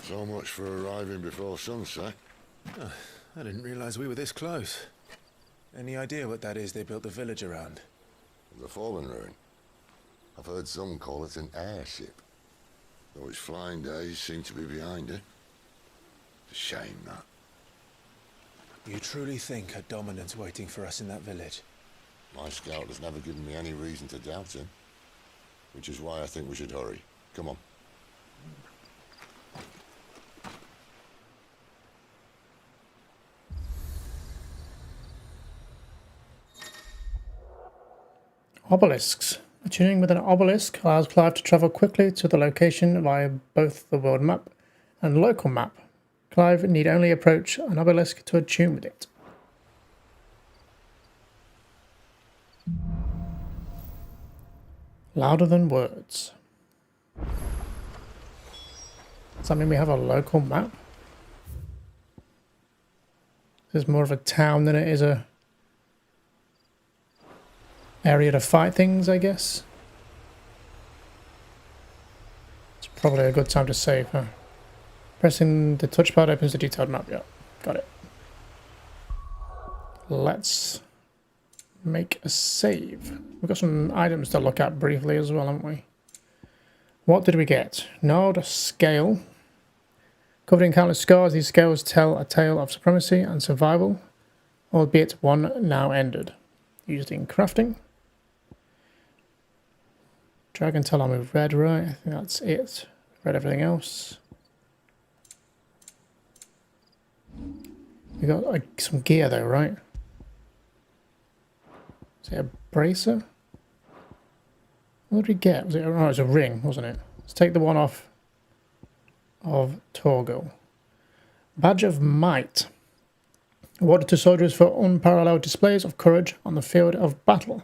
So much for arriving before sunset. Oh, I didn't realize we were this close. Any idea what that is they built the village around? The fallen ruin. I've heard some call it an airship. Though its flying days seem to be behind it. It's a shame, that. You truly think a dominant's waiting for us in that village? My scout has never given me any reason to doubt him. Which is why I think we should hurry. Come on. Obelisks. Tuning with an obelisk allows Clive to travel quickly to the location via both the world map and local map. Clive need only approach an obelisk to attune with it. Louder than words. Does that mean we have a local map? This is more of a town than it is a area to fight things, I guess. It's probably a good time to save, huh? Pressing the touchpad opens the detailed map. Yeah, got it. Let's make a save. We've got some items to look at briefly as well, haven't we? What did we get? Node scale. Covered in countless scars, these scales tell a tale of supremacy and survival, albeit one now ended. Used in crafting. Dragon Talon with red, right? I think that's it. Read everything else. We got some gear though, right? Is it a bracer? What did we get? Was it? Oh, it was a ring, wasn't it? Let's take the one off of Torgal. Badge of Might. Awarded to soldiers for unparalleled displays of courage on the field of battle.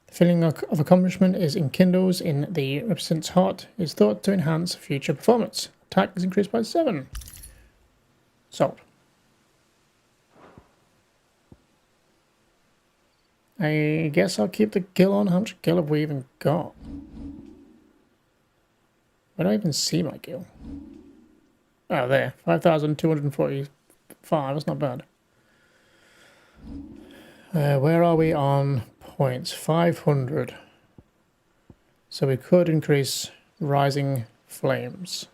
The feeling of accomplishment is enkindles in the recipient's heart, is thought to enhance future performance. Attack is increased by 7. Sold. I guess I'll keep the gil on. How much gil have we even got? I don't even see my gil. Oh, there. 5,245. That's not bad. Where are we on points? 500. So we could increase Rising Flames,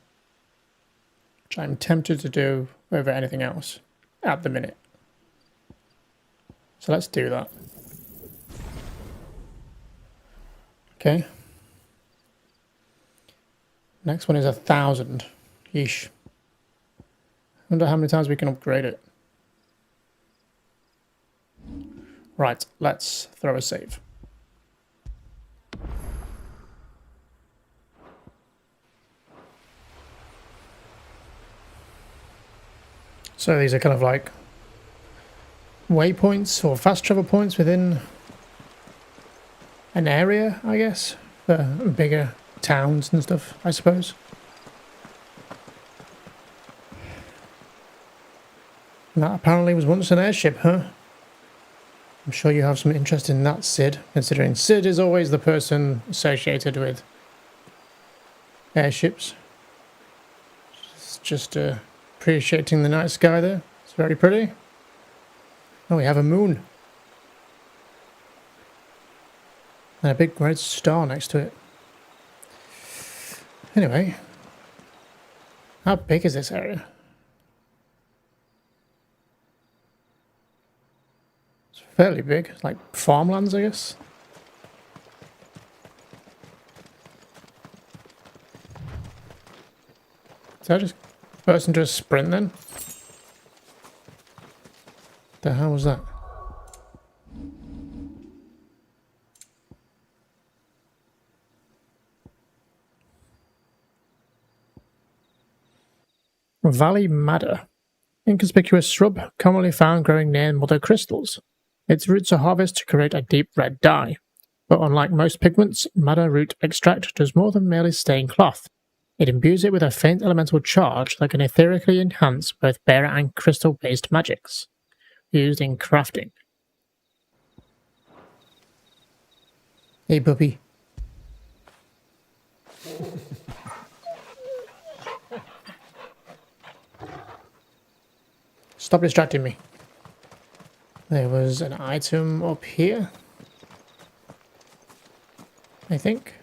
which I'm tempted to do over anything else at the minute. So let's do that. Okay. Next one is 1,000. Yeesh. Wonder how many times we can upgrade it. Right, let's throw a save. So these are kind of like waypoints or fast travel points within an area, I guess, for bigger towns and stuff, I suppose. And that apparently was once an airship, huh? I'm sure you have some interest in that, Sid, considering Sid is always the person associated with airships. Just appreciating the night sky there. It's very pretty. Oh, we have a moon. And a big red star next to it. Anyway, how big is this area? It's fairly big. It's like farmlands, I guess. Did I just burst into a sprint then? The hell was that? Valley Madder. Inconspicuous shrub commonly found growing near mother crystals. Its roots are harvested to create a deep red dye. But unlike most pigments, madder root extract does more than merely stain cloth. It imbues it with a faint elemental charge that can etherically enhance both bearer and crystal-based magics. Used in crafting. Hey, puppy. Stop distracting me. There was an item up here, I think.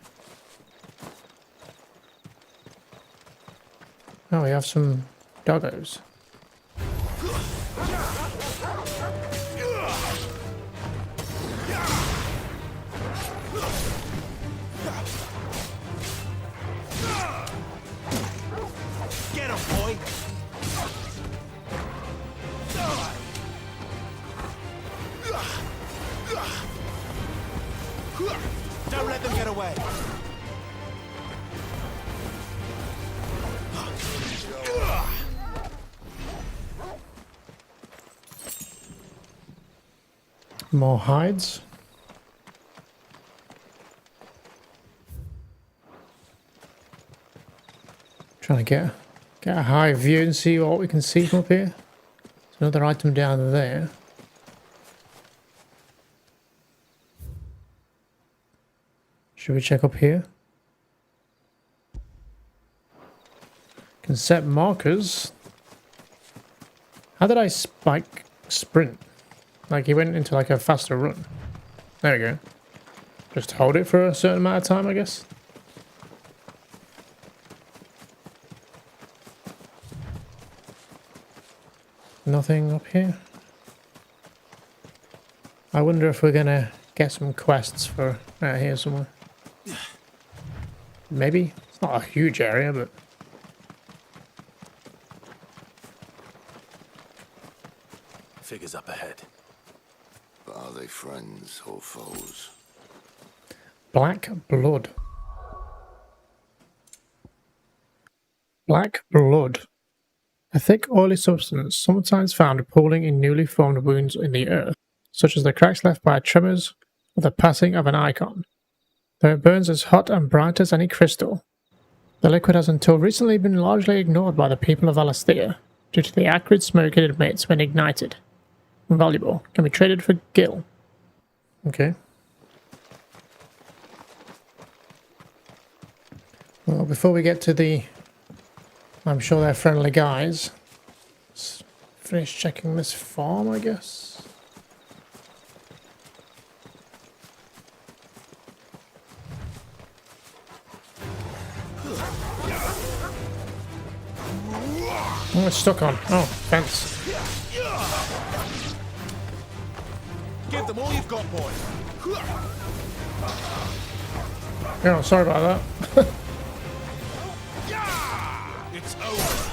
Oh, we have some doggos. Get him, boy! Don't let them get away! More hides. Trying to get a high view and see what we can see from up here. There's another item down there. Should we check up here? Can set markers. How did I spike sprint? Like he went into like a faster run. There we go. Just hold it for a certain amount of time, I guess. Nothing up here. I wonder if we're gonna get some quests for out here somewhere. Maybe. It's not a huge area, but Figures up ahead. But are they friends or foes? black blood. Black blood. A thick, oily substance sometimes found pooling in newly formed wounds in the earth, such as the cracks left by tremors or the passing of an icon. Though it burns as hot and bright as any crystal, the liquid has until recently been largely ignored by the people of Alastia due to the acrid smoke it emits when ignited. Valuable. Can be traded for gil. Okay. Well, before we get to the... I'm sure they're friendly guys. Let's finish checking this farm, I guess. Oh, it's stuck on. Oh, fence. Give them all you've got, boy. Oh, sorry about that. It's over.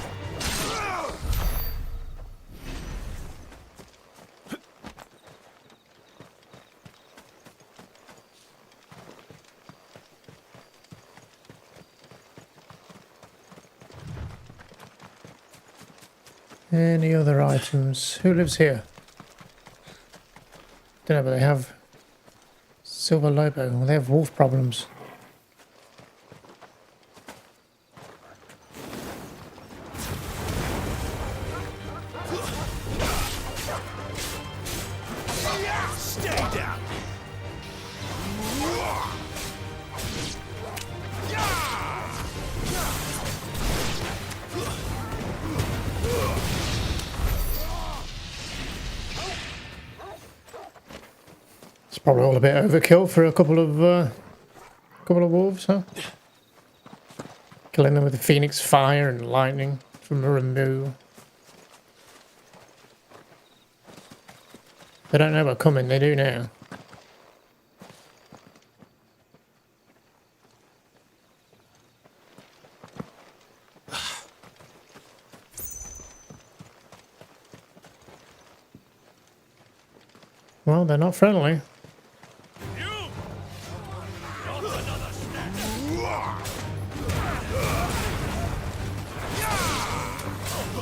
Any other items? Who lives here? Don't know, but they have Silver Lobo. Well, they have wolf problems. Stay down. It's probably all a bit overkill for a couple of wolves, huh? Killing them with the Phoenix Fire and lightning from Ramu. They don't know about coming, they do now. Well, they're not friendly.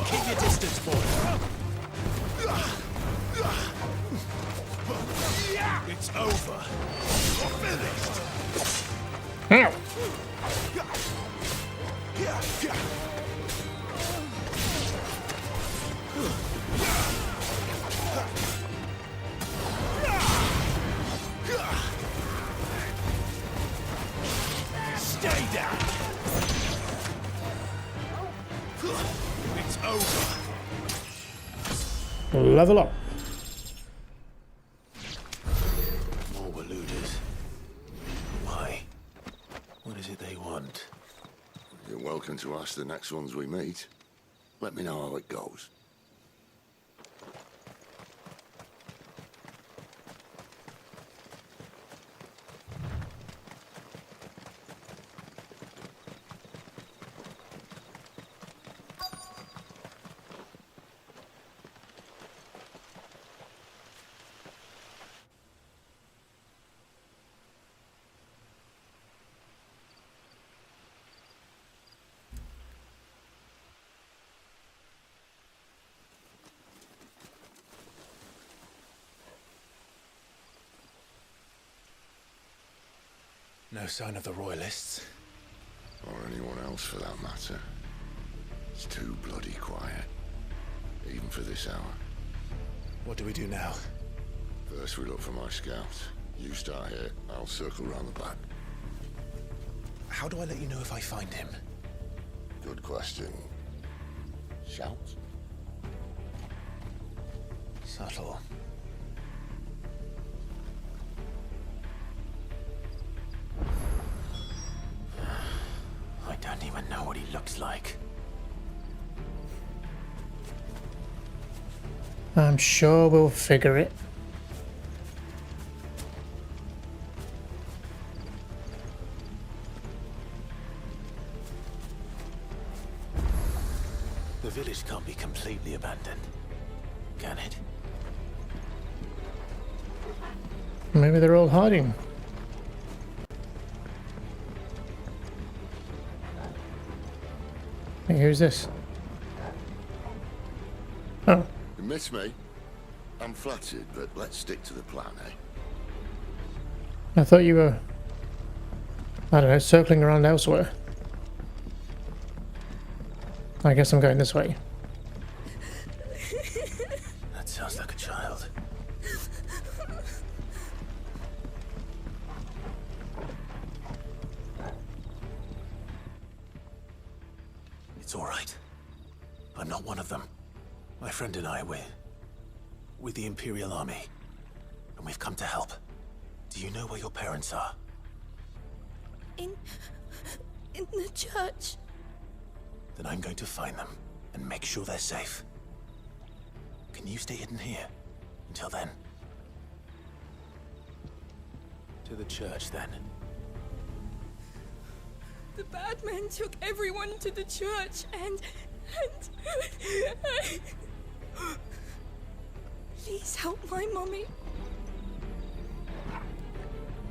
Keep your distance, boy. It's over. You're finished. Ow! Stay down. It's over. level up. More Waluders. Why? What is it they want? You're welcome to ask the next ones we meet. Let me know how it goes. No sign of the Royalists. Or anyone else for that matter. It's too bloody quiet. Even for this hour. What do we do now? First we look for my scouts. You start here, I'll circle round the back. How do I let you know if I find him? Good question. Shout? Subtle. I don't even know what he looks like. I'm sure we'll figure it. The village can't be completely abandoned, can it? Maybe they're all hiding. Hey, who's this? Oh, You miss me? I'm flattered, but let's stick to the plan, eh? I thought you were, I don't know, circling around elsewhere. I guess I'm going this way. That sounds like a child. It's all right. I'm not one of them. My friend and I, we're with the Imperial Army, and we've come to help. Do you know where your parents are? In the church. Then I'm going to find them and make sure they're safe. Can you stay hidden here until then? To the church, then. The bad men took everyone to the church and please help my mommy.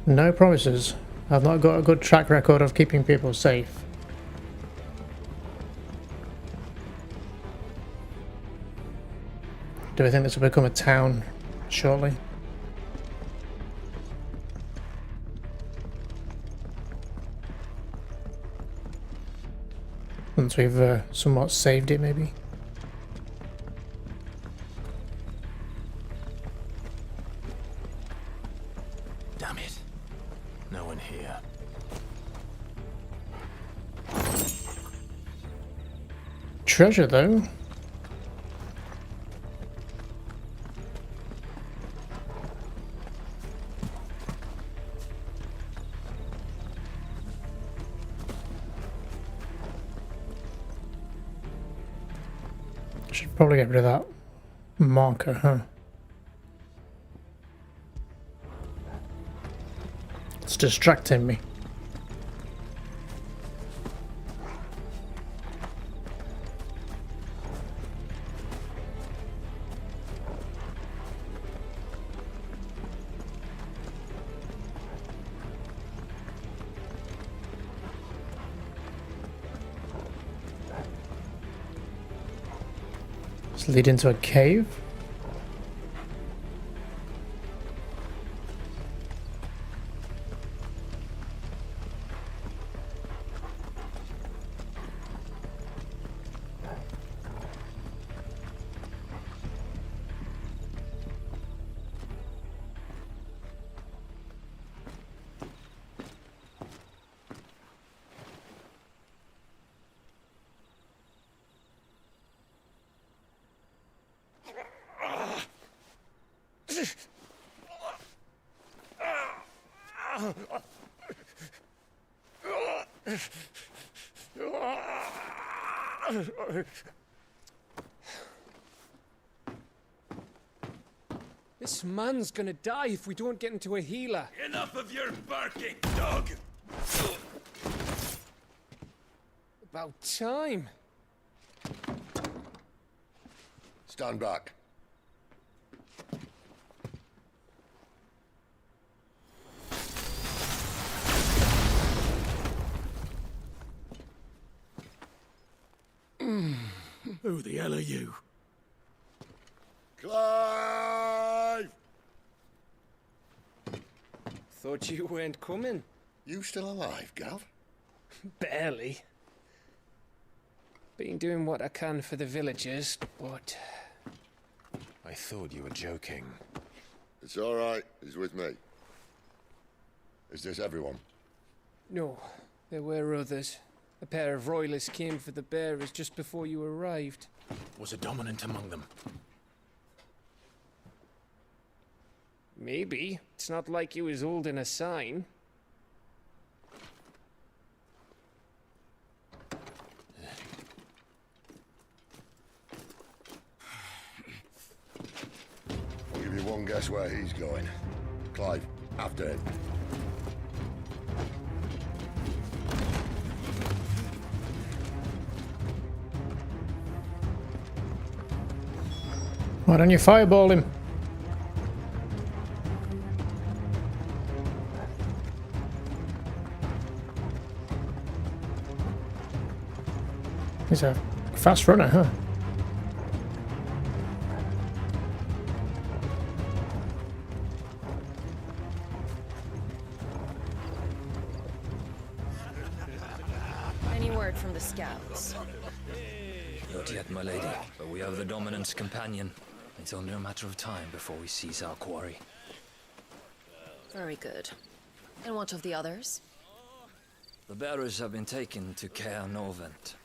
No promises. I've not got a good track record of keeping people safe. Do we think this will become a town shortly? Once we've somewhat saved it, maybe? Damn it. No one here. Treasure, though. Should probably get rid of that marker, huh? It's distracting me. Does it lead into a cave? This man's gonna die if we don't get into a healer. Enough of your barking, dog! About time. Stand back. Who the hell are you? Clive! Thought you weren't coming. You still alive, Gav? Barely. Been doing what I can for the villagers, but... I thought you were joking. It's all right. He's with me. Is this everyone? No, there were others. A pair of royalists came for the bearers just before you arrived. Was a dominant among them? Maybe. It's not like he was holding a sign. I'll give you one guess where he's going. Clive, after him. Why don't you fireball him? He's a fast runner, huh? Any word from the scouts? Not yet, my lady, but we have the Dominant's companion. It's only a matter of time before we seize our quarry. Very good. And what of the others? The bearers have been taken to Caer Novent.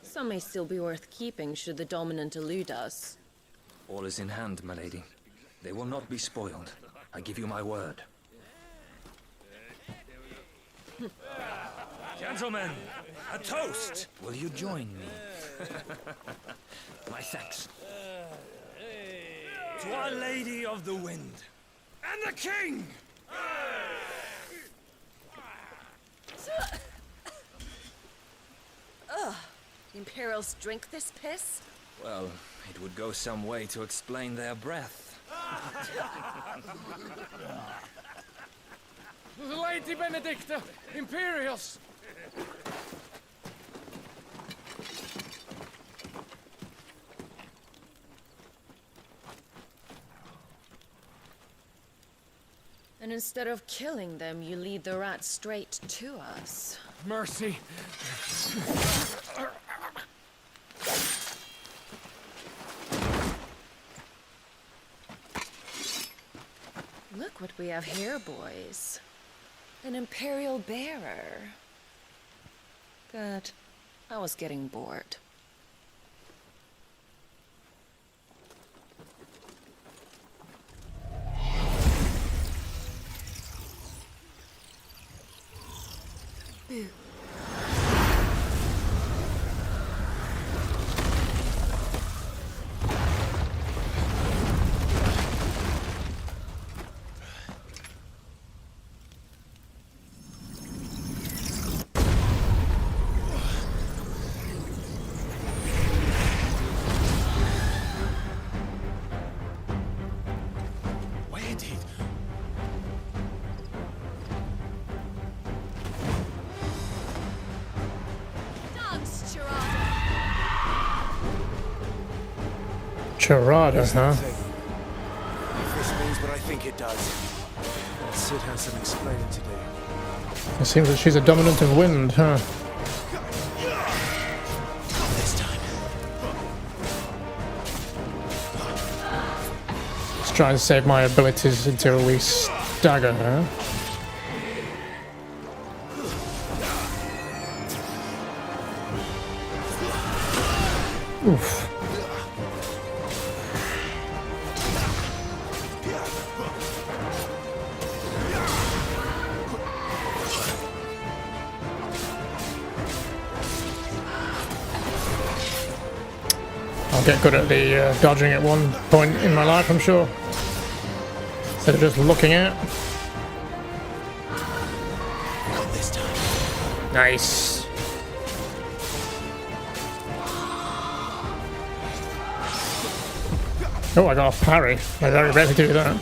Some may still be worth keeping should the Dominant elude us. All is in hand, my lady. They will not be spoiled. I give you my word. Gentlemen, a toast! Will you join me? My thanks. To Our Lady of the Wind. And the King! The Imperials drink this piss? Well, it would go some way to explain their breath. Lady Benedicta! Imperials! And instead of killing them, you lead the rats straight to us. Mercy! Look what we have here, boys. An Imperial bearer. Good. I was getting bored. Boo. Where did... Dogs, Charada, huh? If this means what I think it does. Sid has some explaining to do. It seems that she's a dominant of wind, huh? This time. Let's try and save my abilities until we stagger her. Oof. I'll get good at the dodging at one point in my life, I'm sure. Instead of just looking at. Not this time. Nice. Oh, I got a parry. I very rarely do that.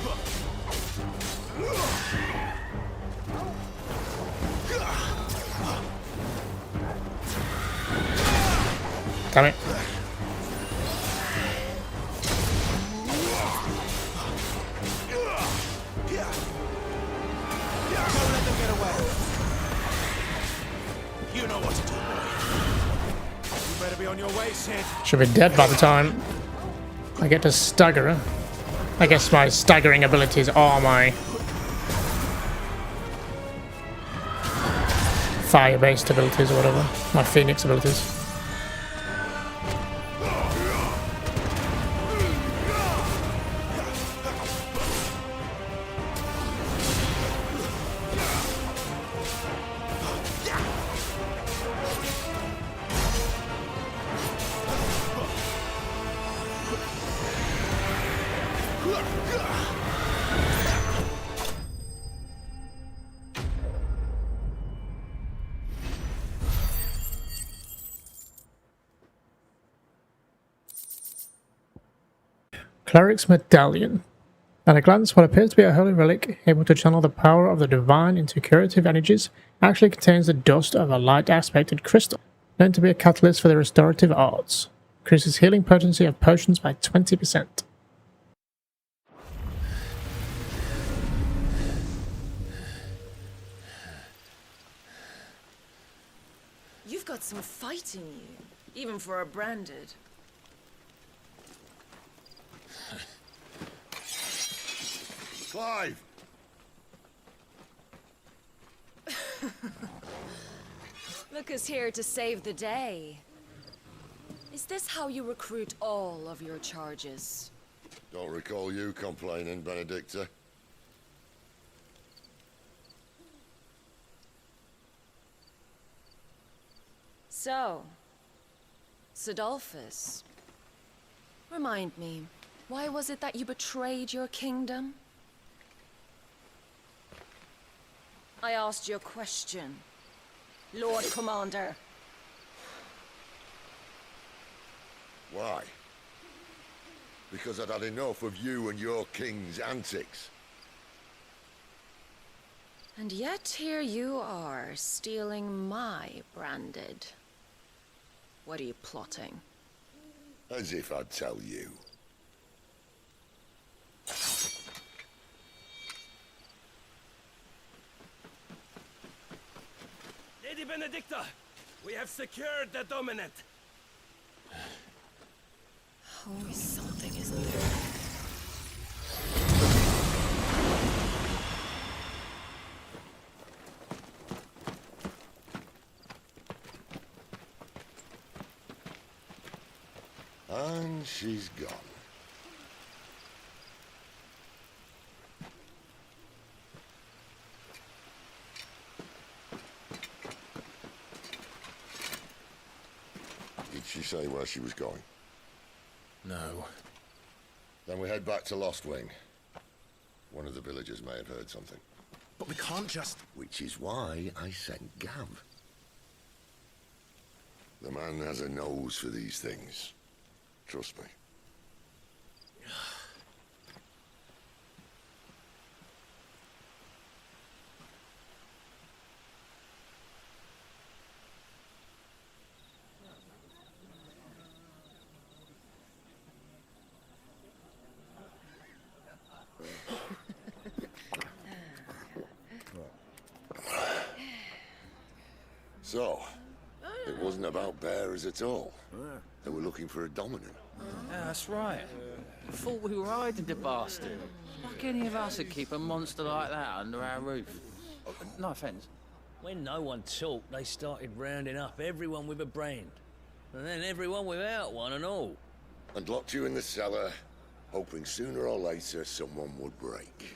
Damn it. Don't let them get away. You know what to do, boy. You better be on your way, Sid. Should be dead by the time I get to stagger. I guess my staggering abilities are my fire-based abilities or whatever. My Phoenix abilities. Cleric's Medallion. At a glance, what appears to be a holy relic, able to channel the power of the divine into curative energies, actually contains the dust of a light-aspected crystal, known to be a catalyst for the restorative arts. Increases healing potency of potions by 20%. You've got some fight in you, even for a branded. Clive! Look who's here to save the day. Is this how you recruit all of your charges? Don't recall you complaining, Benedicta. So, Sidolphus, remind me, why was it that you betrayed your kingdom? I asked you a question, Lord Commander. Why? Because I'd had enough of you and your king's antics. And yet here you are, stealing my branded. What are you plotting? As if I'd tell you. Lady Benedicta, we have secured the dominant. Always something, isn't there? And she's gone. Did she say where she was going? No. Then we head back to Lostwing. One of the villagers may have heard something. But we can't just... Which is why I sent Gav. The man has a nose for these things. Trust me. So, it wasn't about bearers at all. They were looking for a dominant. Yeah, that's right. Thought we were hiding the bastard. Like any of us would keep a monster like that under our roof. No offence. When no one talked, they started rounding up everyone with a brand. And then everyone without one and all. And locked you in the cellar, hoping sooner or later someone would break.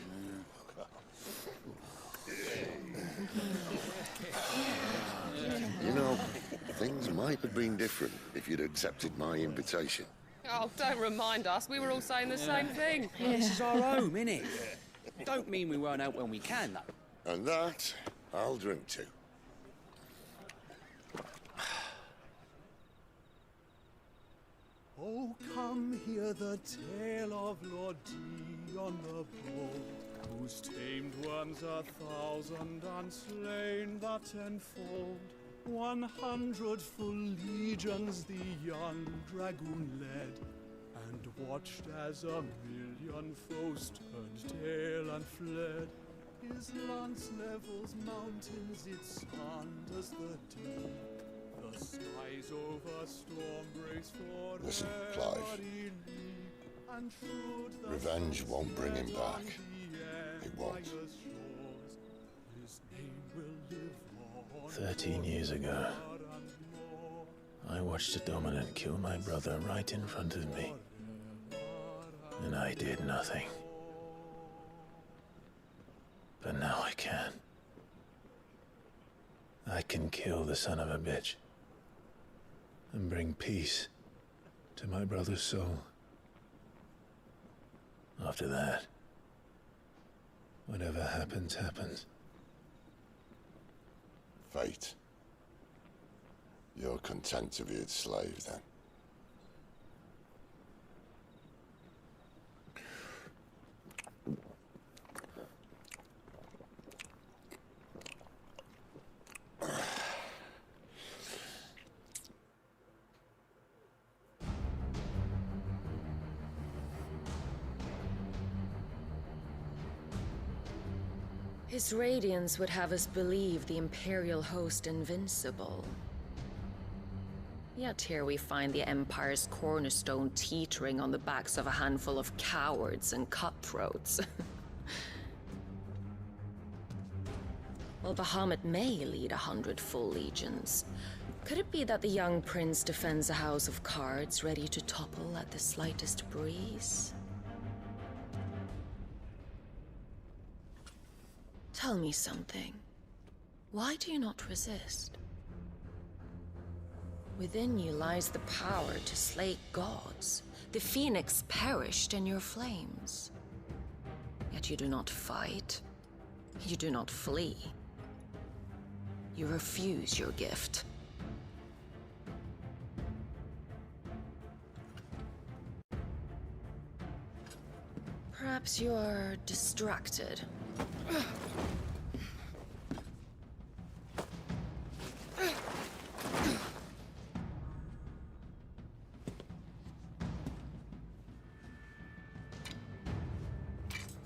You know, things might have been different if you'd accepted my invitation. Oh, don't remind us. We were all saying the same thing. This is our home, innit? Don't mean we won't out when we can, though. And that, I'll drink to. Oh, come hear the tale of Lord Dion the Bold, whose tamed worms 1,000 and slain the tenfold. 100 full legions the young dragoon led, and watched as 1,000,000 foes turned tail and fled. His lance levels mountains, it sanders the deep. The skies over storm breaks for Listen, Clive. Revenge won't bring him back. It won't. 13 years ago, I watched a dominant kill my brother right in front of me. And I did nothing. But now I can. I can kill the son of a bitch. And bring peace to my brother's soul. After that, whatever happens, happens. Fate. You're content to be its slave, then? His radiance would have us believe the Imperial host invincible. Yet here we find the Empire's cornerstone teetering on the backs of a handful of cowards and cutthroats. Well, Bahamut may lead 100 full legions. Could it be that the young prince defends a house of cards ready to topple at the slightest breeze? Tell me something. Why do you not resist? Within you lies the power to slay gods. The phoenix perished in your flames. Yet you do not fight. You do not flee. You refuse your gift. Perhaps you're distracted.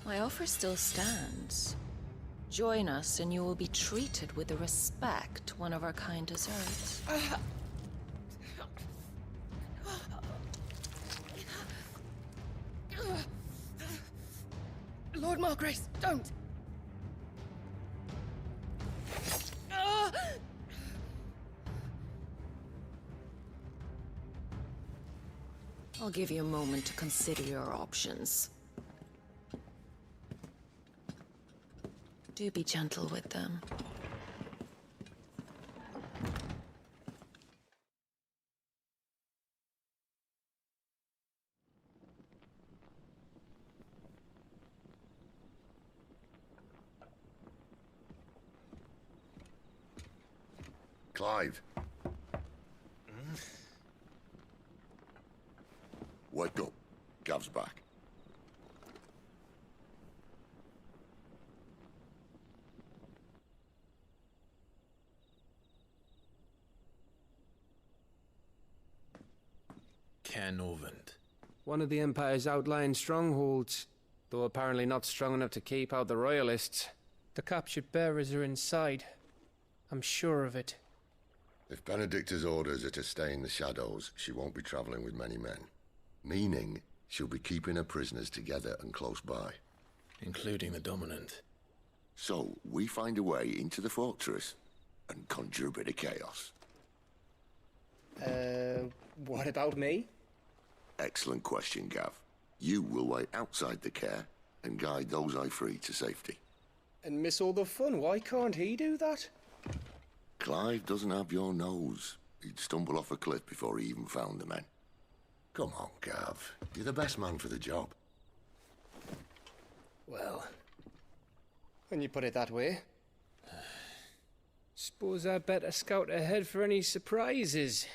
My offer still stands. Join us and you will be treated with the respect one of our kind deserves. Lord Margrace, don't! I'll give you a moment to consider your options. Do be gentle with them. Clive. Wake up. Gav's back. Canovant. One of the Empire's outlying strongholds, though apparently not strong enough to keep out the Royalists. The captured bearers are inside. I'm sure of it. If Benedicta's orders are to stay in the shadows, she won't be traveling with many men. Meaning, she'll be keeping her prisoners together and close by. Including the Dominant. So, we find a way into the fortress and conjure a bit of chaos. What about me? Excellent question, Gav. You will wait outside the care and guide those I free to safety. And miss all the fun. Why can't he do that? Clive doesn't have your nose. He'd stumble off a cliff before he even found the men. Come on, Gav. You're the best man for the job. Well, when you put it that way, suppose I better scout ahead for any surprises.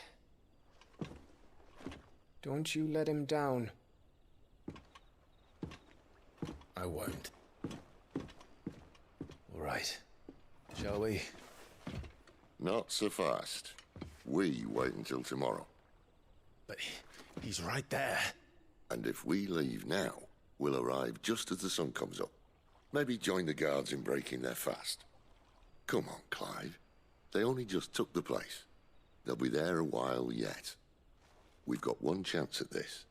Don't you let him down. I won't. All right. Shall we? Not so fast. We wait until tomorrow. But he's right there. And if we leave now, we'll arrive just as the sun comes up. Maybe join the guards in breaking their fast. Come on, Clive. They only just took the place. They'll be there a while yet. We've got one chance at this.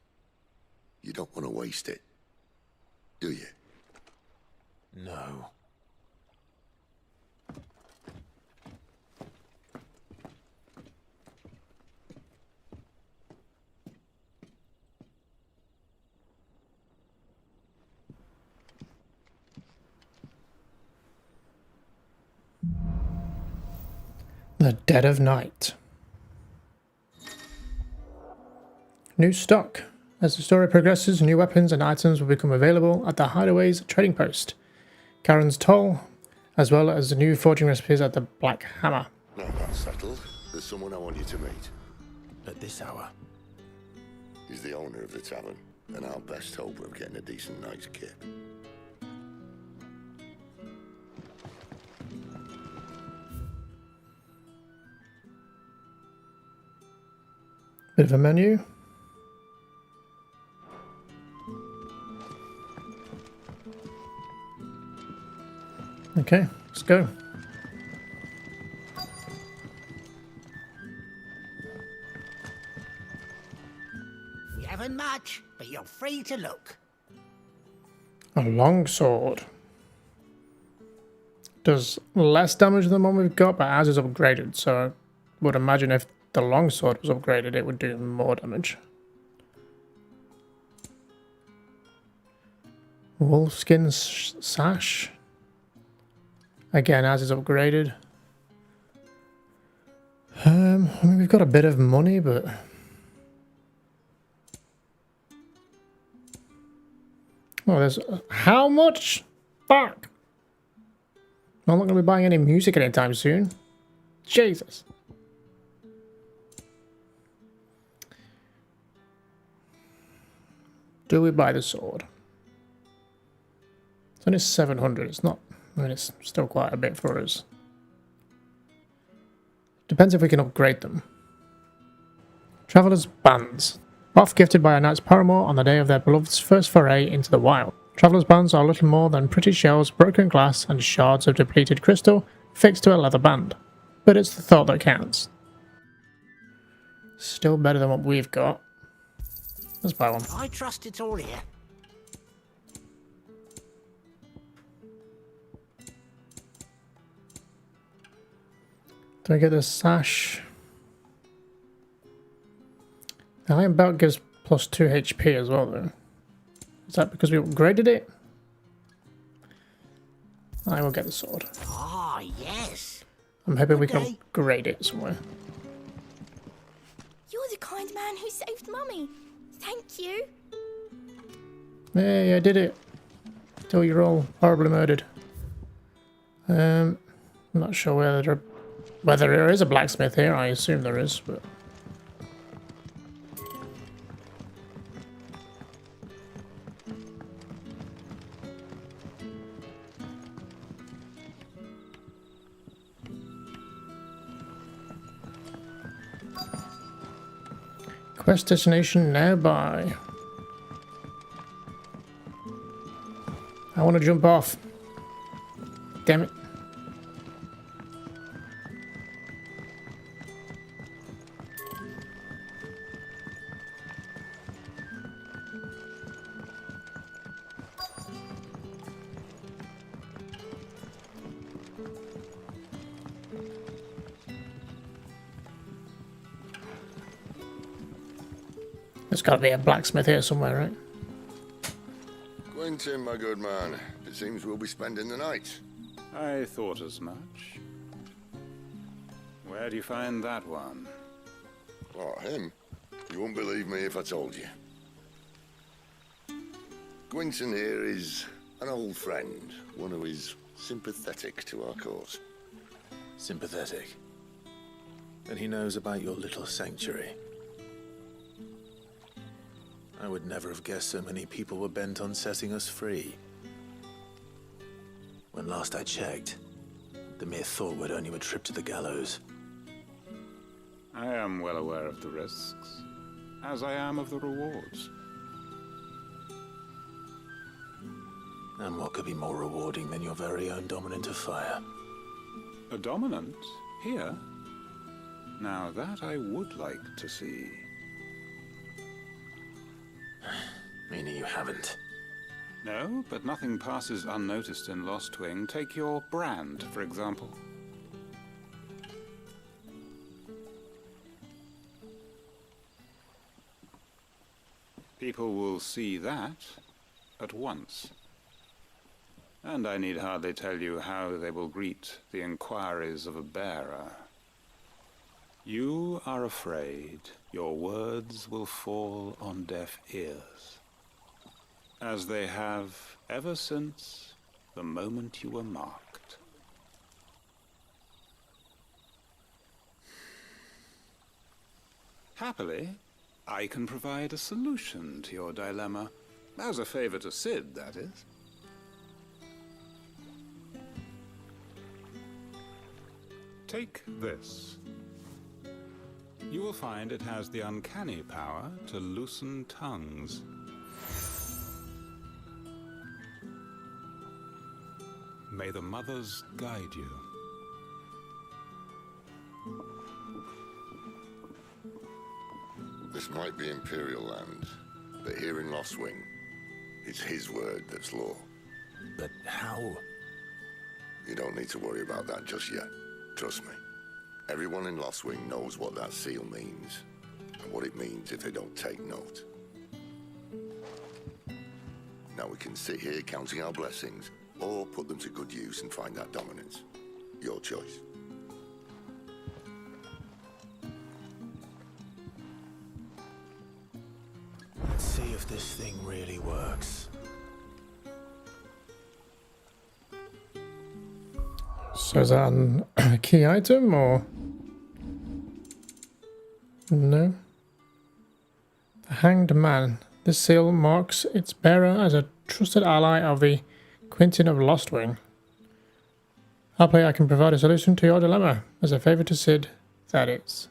You don't want to waste it, do you? No. The dead of night. New stock. As the story progresses, new weapons and items will become available at the Hideaway's trading post, Karen's Toll, as well as the new forging recipes at the Black Hammer. Now that's settled. There's someone I want you to meet. At this hour? He's the owner of the tavern, and our best hope of getting a decent night's kip. Bit of a menu. Okay, let's go. You haven't much, but you're free to look. A longsword. Does less damage than the one we've got, but ours is upgraded, so I would imagine if the longsword was upgraded, it would do more damage. Wolfskin sash. Again, ours is upgraded. I mean, we've got a bit of money, but oh, there's how much? Fuck! I'm not going to be buying any music anytime soon. Jesus. Do we buy the sword? It's only 700. It's not. I mean, it's still quite a bit for us. Depends if we can upgrade them. Traveller's Bands. Oft gifted by a knight's paramour on the day of their beloved's first foray into the wild. Traveller's Bands are little more than pretty shells, broken glass, and shards of depleted crystal fixed to a leather band. But it's the thought that counts. Still better than what we've got. Let's buy one. I trust it's all here. Do I get the sash? The Iron Belt gives plus 2 HP as well, though. Is that because we upgraded it? I will get the sword. Ah, yes. I'm hoping we can upgrade it somewhere. You're the kind man who saved Mummy. Thank you. Hey, I did it. Till you're all horribly murdered. I'm not sure whether there is a blacksmith here. I assume there is, but quest destination nearby. I want to jump off. Damn it. There's got to be a blacksmith here somewhere, right? Quentin, my good man. It seems we'll be spending the night. I thought as much. Where do you find that one? Oh, him? You wouldn't believe me if I told you. Gwynson here is an old friend, one who is sympathetic to our cause. Sympathetic? And he knows about your little sanctuary. I would never have guessed so many people were bent on setting us free. When last I checked, the mere thought would earn you a trip to the gallows. I am well aware of the risks, as I am of the rewards. And what could be more rewarding than your very own dominant of fire? A dominant? Here? Now that I would like to see. Meaning you haven't? No, but nothing passes unnoticed in Lostwing. Take your brand, for example. People will see that at once. And I need hardly tell you how they will greet the inquiries of a bearer. You are afraid your words will fall on deaf ears, as they have ever since the moment you were marked. Happily, I can provide a solution to your dilemma, as a favor to Sid, that is. Take this. You will find it has the uncanny power to loosen tongues. May the mothers guide you. This might be Imperial land, but here in Lostwing, it's his word that's law. But how? You don't need to worry about that just yet. Trust me. Everyone in Lostwing knows what that seal means, and what it means if they don't take note. Now we can sit here counting our blessings, or put them to good use and find that dominance. Your choice. Let's see if this thing really works. So is that a key item, or...? No. The Hanged Man. This seal marks its bearer as a trusted ally of the Quintin of Lostwing. Happily, I can provide a solution to your dilemma, as a favour to Sid, that is.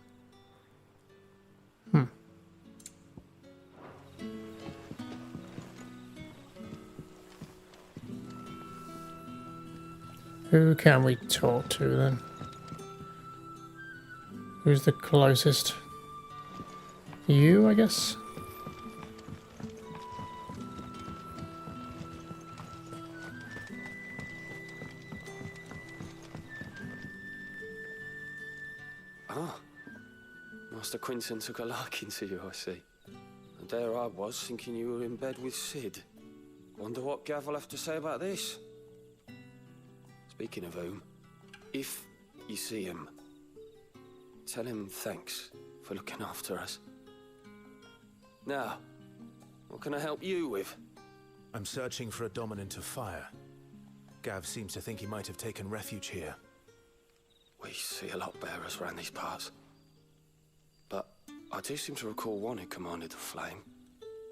Who can we talk to then? Who's the closest? You, I guess? Ah, Master Quinton took a liking to you, I see. And there I was, thinking you were in bed with Sid. Wonder what Gav will have to say about this. Speaking of whom, if you see him, tell him thanks for looking after us. Now, what can I help you with? I'm searching for a dominant of fire. Gav seems to think he might have taken refuge here. We see a lot bearers around these parts. But I do seem to recall one who commanded the flame.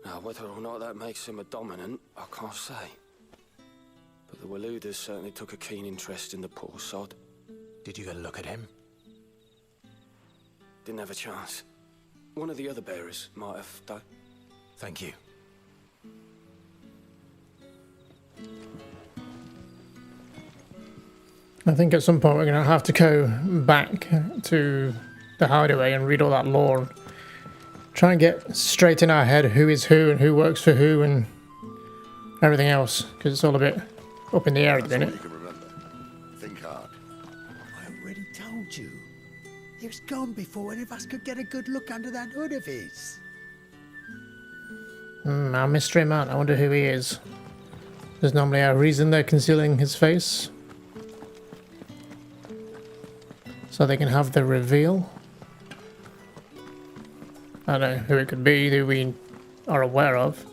Now, whether or not that makes him a dominant, I can't say. But the Waluders certainly took a keen interest in the poor sod. Did you get a look at him? Didn't have a chance. One of the other bearers might have, though. Thank you. I think at some point we're going to have to go back to the hideaway and read all that lore. And try and get straight in our head who is who and who works for who and everything else. Because it's all a bit up in the air at the minute. You can remember. Think hard. I already told you. He was gone before any of us could get a good look under that hood of his. Our mystery man. I wonder who he is. There's normally a reason they're concealing his face. So they can have the reveal. I don't know who it could be, who we are aware of.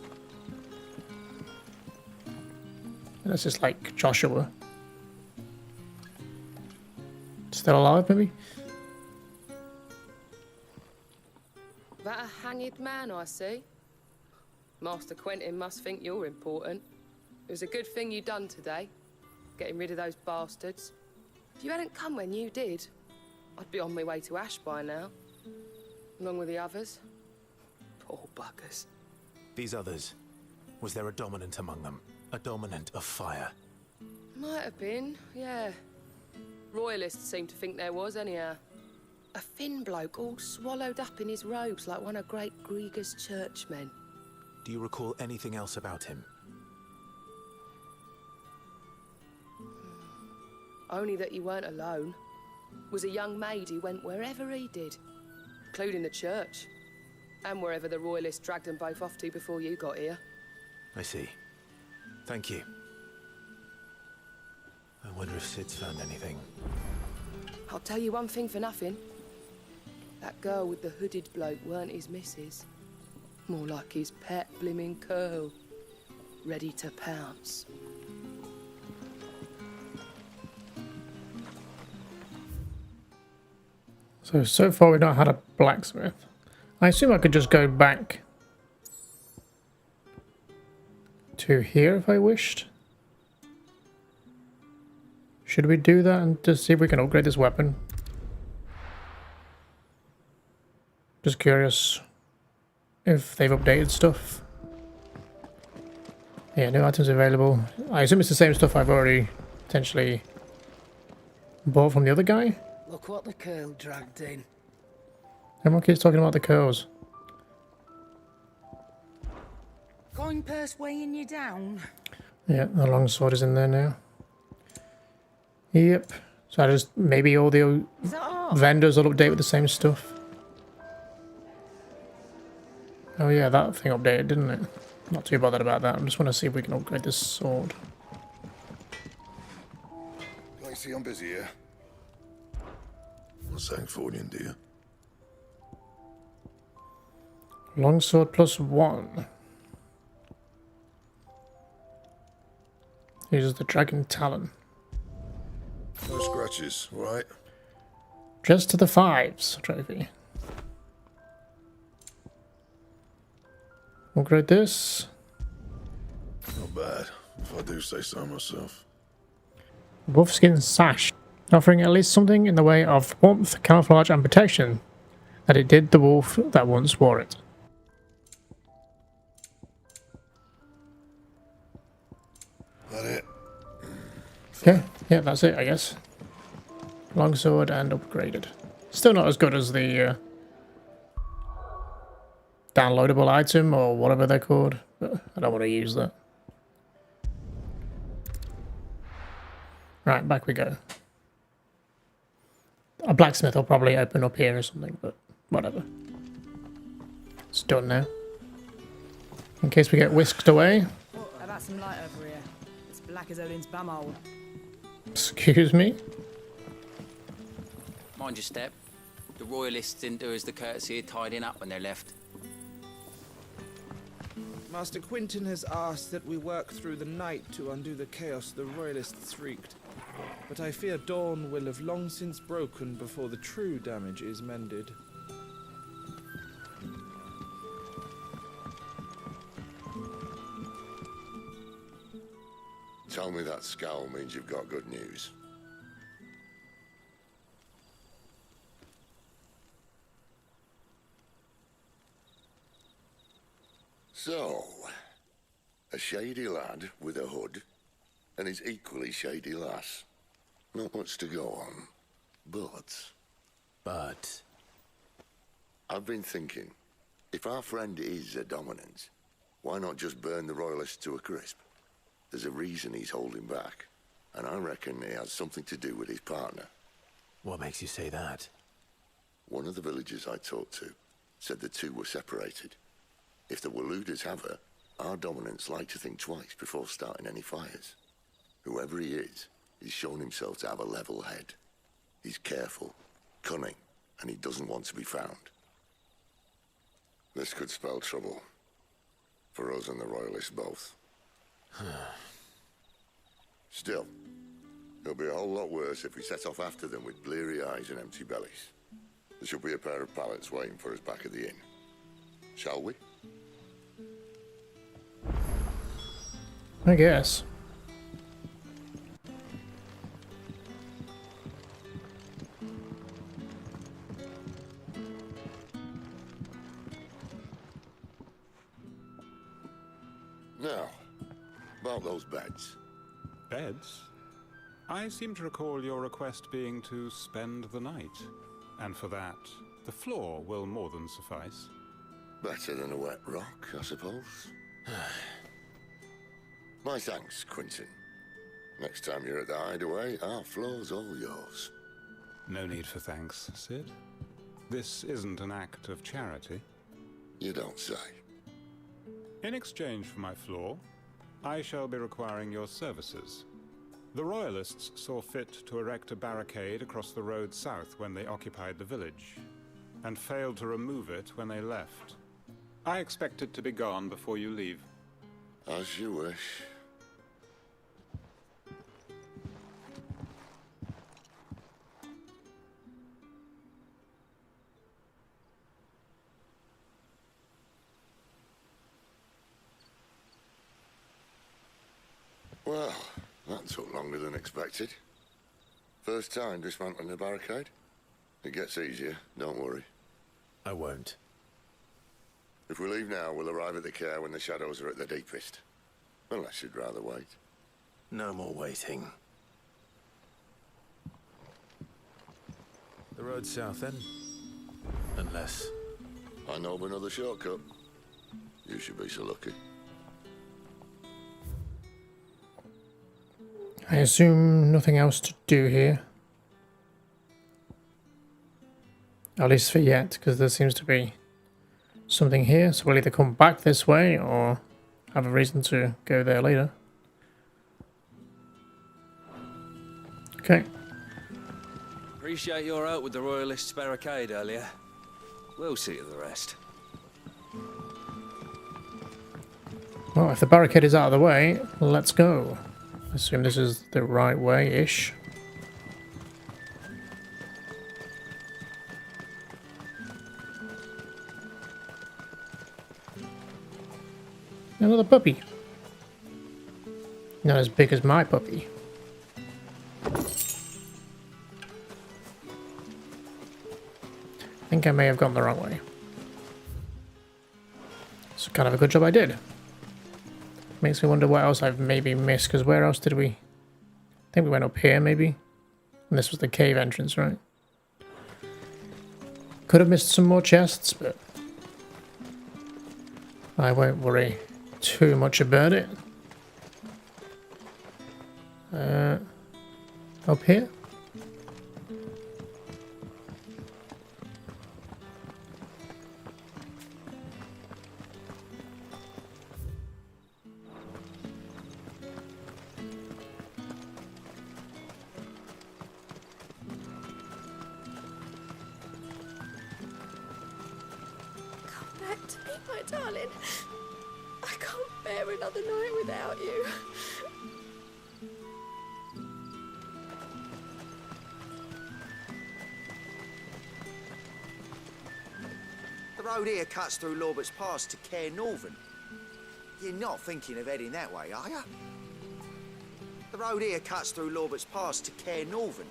This is like Joshua. Still alive, maybe? That a hanged man I see? Master Quentin must think you're important. It was a good thing you done today, getting rid of those bastards. If you hadn't come when you did, I'd be on my way to Ash by now, along with the others. Poor buggers. These others, was there a dominant among them? A dominant of fire? Might have been, yeah. Royalists seem to think there was, anyhow. A thin bloke all swallowed up in his robes like one of great Grieger's churchmen. Do you recall anything else about him? Only that he weren't alone. Was a young maid who went wherever he did, including the church, and wherever the Royalists dragged them both off to before you got here. I see. Thank you. I wonder if Sid's found anything. I'll tell you one thing for nothing. That girl with the hooded bloke weren't his missus. More like his pet blimmin' curl. Ready to pounce. So far we've not had a blacksmith. I assume I could just go back to here if I wished. Should we do that and just see if we can upgrade this weapon? Just curious if they've updated stuff. Yeah, new items available. I assume it's the same stuff I've already potentially bought from the other guy. Look what the curl dragged in. Everyone keeps talking about the curls. Coin purse weighing you down. Yeah, the longsword is in there now. Yep. So I just maybe all the vendors will update with the same stuff. Oh yeah, that thing updated, didn't it? Not too bothered about that. I just want to see if we can upgrade this sword. I see I'm busy here. What's saying forwarding, dear? Longsword +1. Uses the dragon talon. No scratches, right? Just to the 5s trophy. Upgrade this. Not bad, if I do say so myself. Wolfskin sash, offering at least something in the way of warmth, camouflage, and protection that it did the wolf that once wore it. That it? Okay, yeah, that's it, I guess. Longsword and upgraded. Still not as good as the downloadable item or whatever they're called, but I don't want to use that. Right, back we go. A blacksmith will probably open up here or something, but whatever. It's done now. In case we get whisked away. How about some light over here? It's black as Odin's bumhole. Excuse me? Mind your step. The Royalists didn't do us the courtesy of tidying up when they left. Master Quentin has asked that we work through the night to undo the chaos the Royalists wreaked. But I fear dawn will have long since broken before the true damage is mended. Tell me that scowl means you've got good news. So, a shady lad with a hood, and his equally shady lass. Not much to go on, but... I've been thinking, if our friend is a dominant, why not just burn the Royalists to a crisp? There's a reason he's holding back, and I reckon he has something to do with his partner. What makes you say that? One of the villagers I talked to said the two were separated. If the Waluders have her, our dominants like to think twice before starting any fires. Whoever he is, he's shown himself to have a level head. He's careful, cunning, and he doesn't want to be found. This could spell trouble. For us and the Royalists both. Still, it'll be a whole lot worse if we set off after them with bleary eyes and empty bellies. There should be a pair of pallets waiting for us back at the inn. Shall we? I guess. Now, about those beds. Beds? I seem to recall your request being to spend the night. And for that, the floor will more than suffice. Better than a wet rock, I suppose. My thanks, Quentin. Next time you're at the hideaway, our floor's all yours. No need for thanks, Sid. This isn't an act of charity. You don't say. In exchange for my floor, I shall be requiring your services. The Royalists saw fit to erect a barricade across the road south when they occupied the village, and failed to remove it when they left. I expect it to be gone before you leave. As you wish. Well, that took longer than expected. First time dismantling the barricade? It gets easier, don't worry. I won't. If we leave now, we'll arrive at the care when the shadows are at their deepest. Unless you'd rather wait. No more waiting. The road south then? Unless... I know of another shortcut. You should be so lucky. I assume nothing else to do here. At least for yet, because there seems to be something here. So we'll either come back this way or have a reason to go there later. Okay. Appreciate your help with the Royalists' barricade earlier. We'll see to the rest. Well, if the barricade is out of the way, let's go. I assume this is the right way-ish. Another puppy. Not as big as my puppy. I think I may have gone the wrong way. It's kind of a good job I did. Makes me wonder what else I've maybe missed, because where else did we... I think we went up here, maybe? And this was the cave entrance, right? Could have missed some more chests, but... I won't worry too much about it. Up here? Darling, I can't bear another night without you. The road here cuts through Lorbert's Pass to Care Northern. You're not thinking of heading that way, are you? The road here cuts through Lorbert's Pass to Care Northern.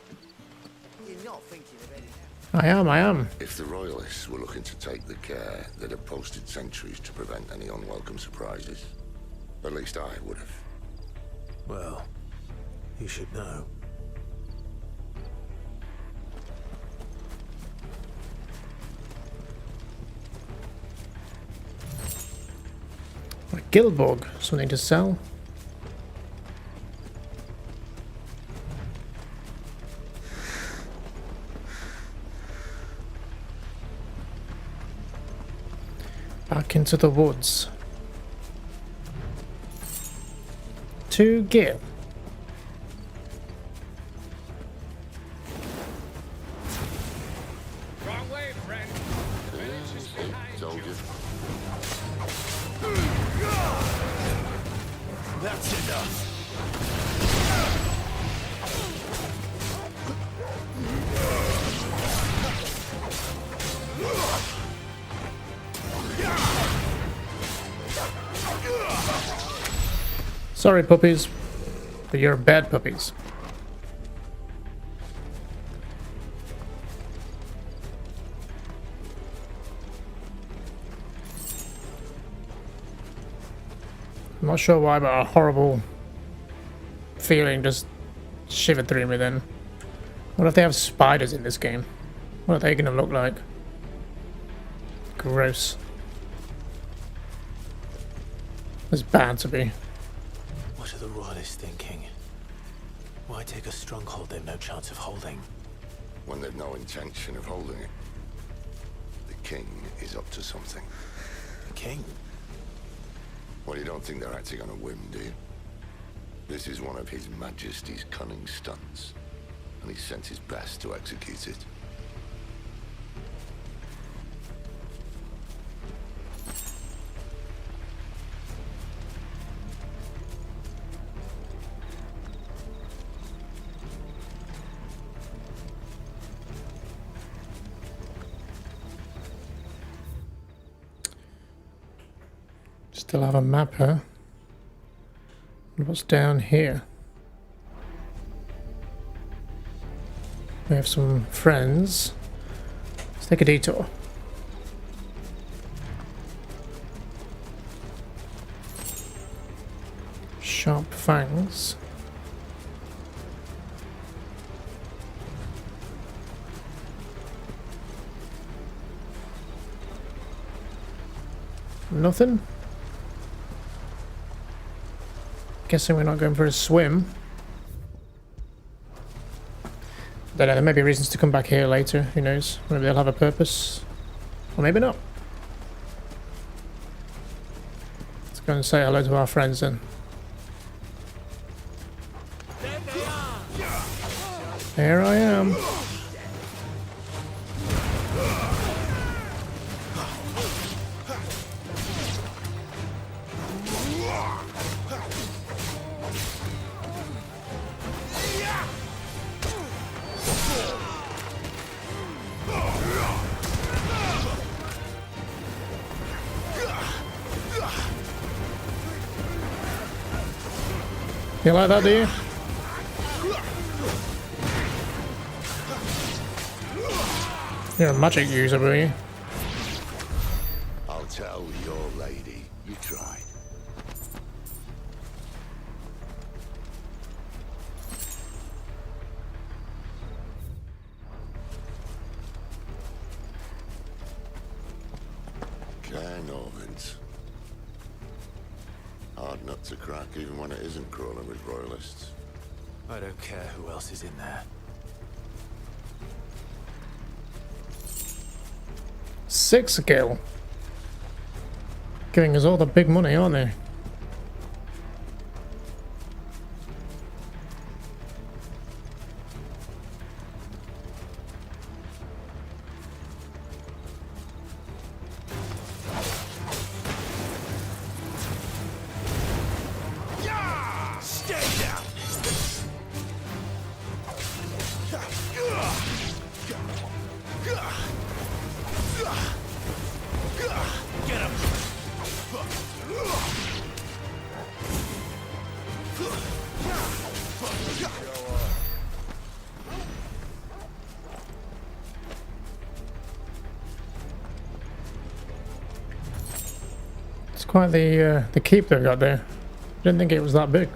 You're not thinking of heading that way. I am. If the Royalists were looking to take the care, they'd have posted sentries to prevent any unwelcome surprises. At least I would have. Well, you should know. A Gilbog, something to sell. Back into the woods. To Gil. Wrong way, friend. The village is behind Told you. That's enough. Sorry, puppies, but you're bad puppies. I'm not sure why, but a horrible feeling just shivered through me then. What if they have spiders in this game? What are they going to look like? Gross. It's bound to be. What are the royalists thinking? Why take a stronghold they've no chance of holding? When they've no intention of holding it. The king is up to something. The king? Well, you don't think they're acting on a whim, do you? This is one of His Majesty's cunning stunts, and he sent his best to execute it. Still have a map, huh? What's down here? We have some friends. Let's take a detour. Sharp fangs. Nothing? Guessing we're not going for a swim. Don't know, there may be reasons to come back here later, who knows? Maybe they'll have a purpose. Or maybe not. Let's go and say hello to our friends then. Here I am. You like that, do you? You're a magic user, were you? I'll tell your lady you tried. Cairnorvins. Hard nut to crack, even when it isn't crawling with royalists. I don't care who else is in there. 6 gil. Giving us all the big money, aren't they? It's quite the keep they've got there. Didn't think it was that big.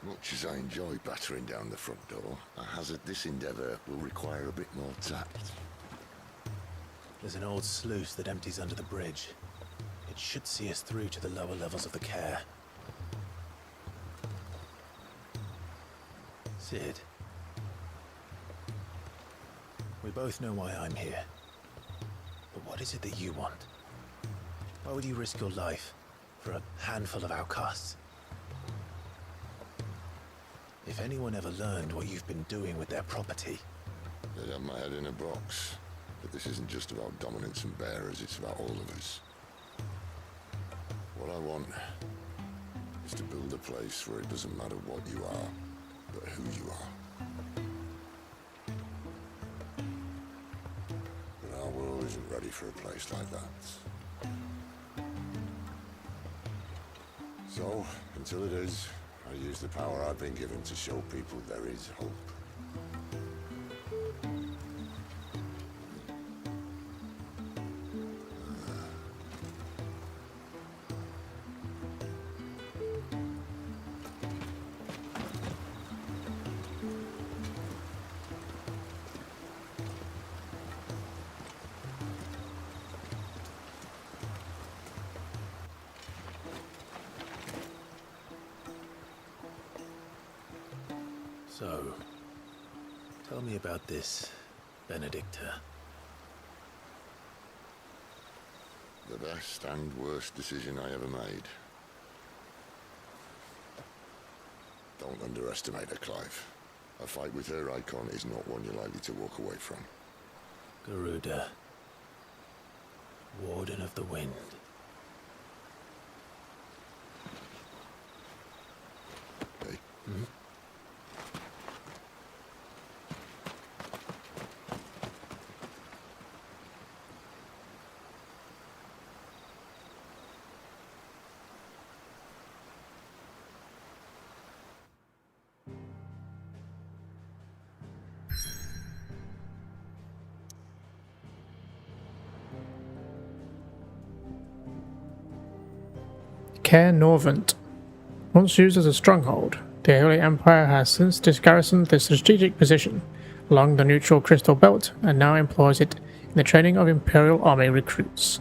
Much as I enjoy battering down the front door, I hazard this endeavour will require a bit more tact. There's an old sluice that empties under the bridge. It should see us through to the lower levels of the care. Sid. We both know why I'm here. But what is it that you want? Why would you risk your life for a handful of outcasts? If anyone ever learned what you've been doing with their property... They'd have my head in a box. But this isn't just about dominance and bearers, it's about all of us. What I want is to build a place where it doesn't matter what you are, but who you are. But our world isn't ready for a place like that. So, until it is, I use the power I've been given to show people there is hope. So, tell me about this, Benedicta. The best and worst decision I ever made. Don't underestimate her, Clive. A fight with her icon is not one you're likely to walk away from. Garuda, Warden of the Wind. Hey? Hmm? Cair Norvent. Once used as a stronghold, the Holy Empire has since disgarrisoned the strategic position along the neutral crystal belt and now employs it in the training of Imperial Army recruits.